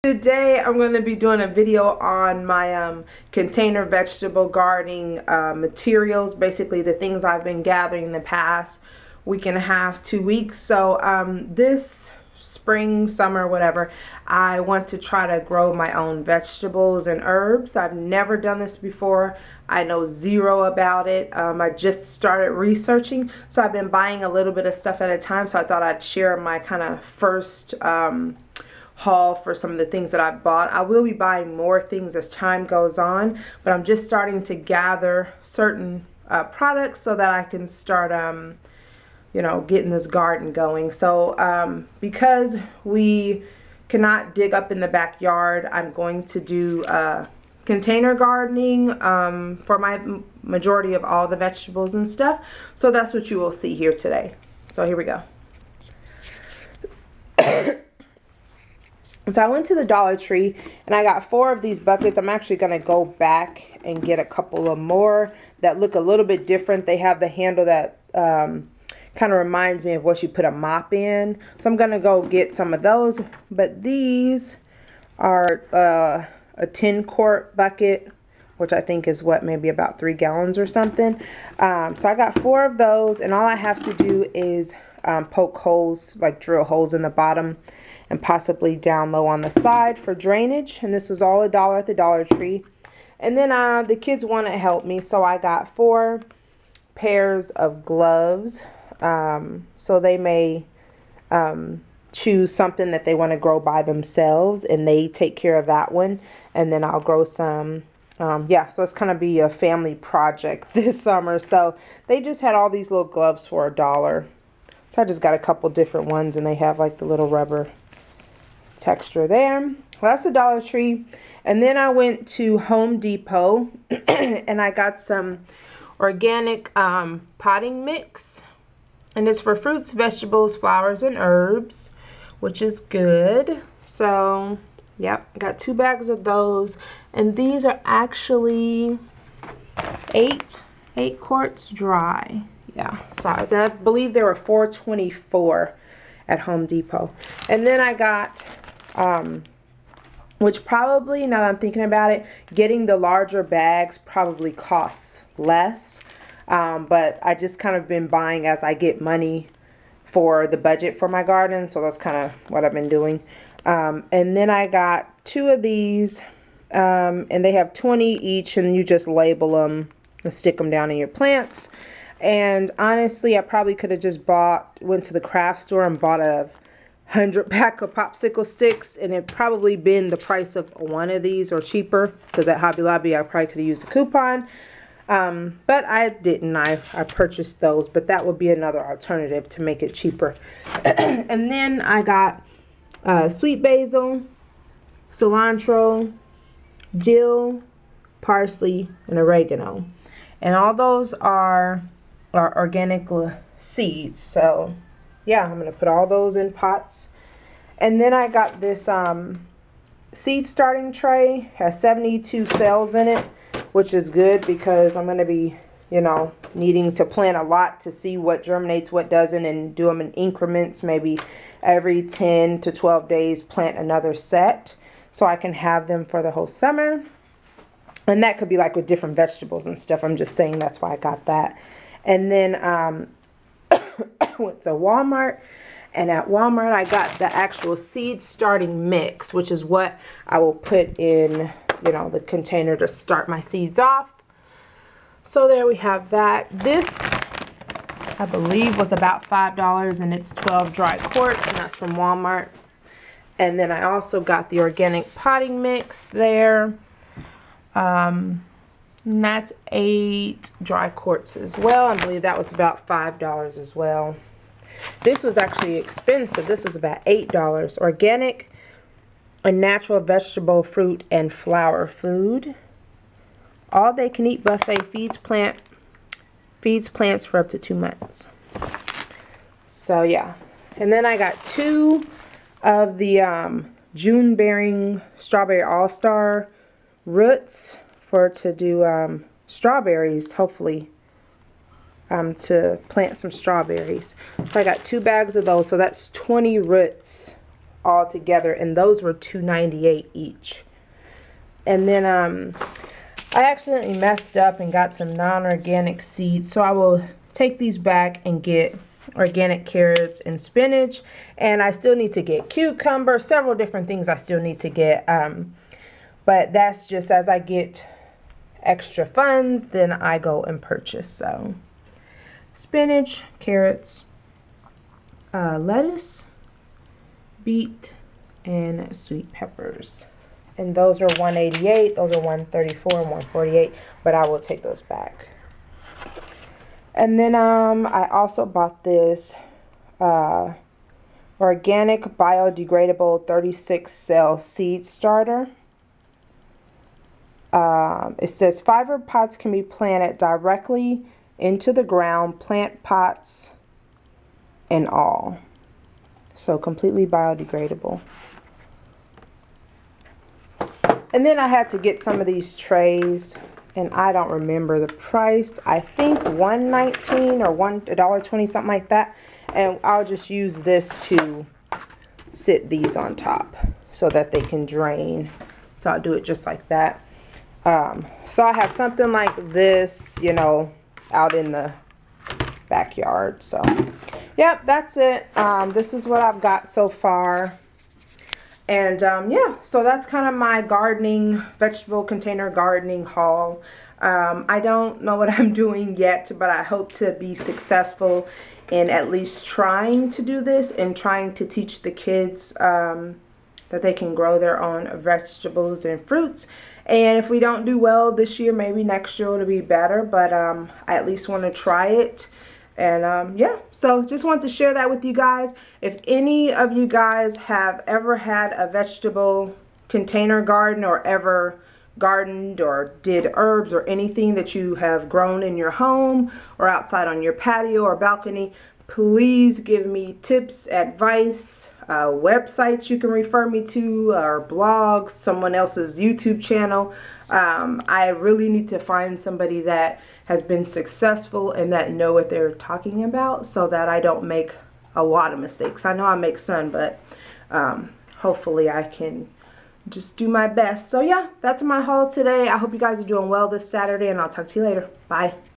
Today I'm going to be doing a video on my container vegetable gardening materials, basically the things I've been gathering in the past week and a half, 2 weeks. So this spring, summer, whatever, I want to try to grow my own vegetables and herbs. I've never done this before. I know zero about it. I just started researching, so I've been buying a little bit of stuff at a time. So I thought I'd share my kind of first haul for some of the things that I bought. I will be buying more things as time goes on, but I'm just starting to gather certain products so that I can start you know, getting this garden going. So because we cannot dig up in the backyard, I'm going to do container gardening for my majority of all the vegetables and stuff. So that's what you will see here today. So here we go. So I went to the Dollar Tree and I got 4 of these buckets. I'm actually going to go back and get a couple of more that look a little bit different. They have the handle that kind of reminds me of what you put a mop in. So I'm going to go get some of those. But these are a 10-quart bucket, which I think is what, maybe about 3 gallons or something. So I got 4 of those, and all I have to do is poke holes, like drill holes in the bottom and possibly down low on the side for drainage. And this was all $1 at the Dollar Tree. And then the kids want to help me, so I got 4 pairs of gloves. So they may choose something that they want to grow by themselves, and they take care of that one, and then I'll grow some. Yeah, so it's kind of be a family project this summer. So they just had all these little gloves for $1. So I just got a couple different ones, and they have like the little rubber texture there. Well, that's the Dollar Tree. And then I went to Home Depot and I got some organic potting mix, and it's for fruits, vegetables, flowers, and herbs, which is good. So yep, I got 2 bags of those, and these are actually 8 quarts dry. Yeah, size. And I believe they were $4.24 at Home Depot. And then I got which probably, now that I'm thinking about it, getting the larger bags probably costs less. But I just kind of been buying as I get money for the budget for my garden. So that's kind of what I've been doing. And then I got 2 of these, and they have 20 each, and you just label them and stick them down in your plants. And honestly, I probably could have just went to the craft store and bought a 100-pack of popsicle sticks, and it probably been the price of one of these or cheaper, because at Hobby Lobby I probably could have used a coupon. But I didn't. I purchased those, but that would be another alternative to make it cheaper. And then I got sweet basil, cilantro, dill, parsley, and oregano. And all those are organic seeds. So yeah, I'm going to put all those in pots. And then I got this seed starting tray. Has 72 cells in it, which is good because I'm going to be, you know, needing to plant a lot to see what germinates, what doesn't, and do them in increments. Maybe every 10 to 12 days plant another set so I can have them for the whole summer. And that could be like with different vegetables and stuff. I'm just saying that's why I got that. And then I went to Walmart, and at Walmart I got the actual seed starting mix, which is what I will put in, you know, the container to start my seeds off. So there we have that. This, I believe, was about $5, and it's 12 dry quarts, and that's from Walmart. And then I also got the organic potting mix there. And that's 8 dry quarts as well. I believe that was about $5 as well. This was actually expensive. This was about $8. Organic and natural vegetable, fruit, and flower food. All they can eat buffet feeds plants for up to 2 months. So yeah. And then I got 2 of the June bearing strawberry all-star roots to do strawberries, hopefully, to plant some strawberries. So I got 2 bags of those, so that's 20 roots all together, and those were $2.98 each. And then I accidentally messed up and got some non-organic seeds, so I will take these back and get organic carrots and spinach. And I still need to get cucumber, several different things I still need to get, but that's just as I get extra funds, then I go and purchase. So spinach, carrots, lettuce, beet, and sweet peppers. And those are $1.88, those are $1.34 and $1.48, but I will take those back. And then I also bought this organic biodegradable 36 cell seed starter. It says fiber pots can be planted directly into the ground, plant pots and all. So completely biodegradable. And then I had to get some of these trays, and I don't remember the price. I think $1.19 or $1.20, something like that. And I'll just use this to sit these on top so that they can drain. So I'll do it just like that. So I have something like this, you know, out in the backyard. So yep, that's it. This is what I've got so far. And yeah, so that's kind of my gardening, vegetable container gardening haul. I don't know what I'm doing yet, but I hope to be successful in at least trying to do this and trying to teach the kids that they can grow their own vegetables and fruits. And if we don't do well this year, maybe next year it'll be better, but I at least want to try it. And yeah, so just want to share that with you guys. If any of you guys have ever had a vegetable container garden, or ever gardened or did herbs or anything that you have grown in your home or outside on your patio or balcony, please give me tips, advice, websites you can refer me to, or blogs, someone else's YouTube channel. I really need to find somebody that has been successful and that know what they're talking about, so that I don't make a lot of mistakes. I know I make some, but hopefully I can just do my best. So yeah, that's my haul today. I hope you guys are doing well this Saturday, and I'll talk to you later. Bye.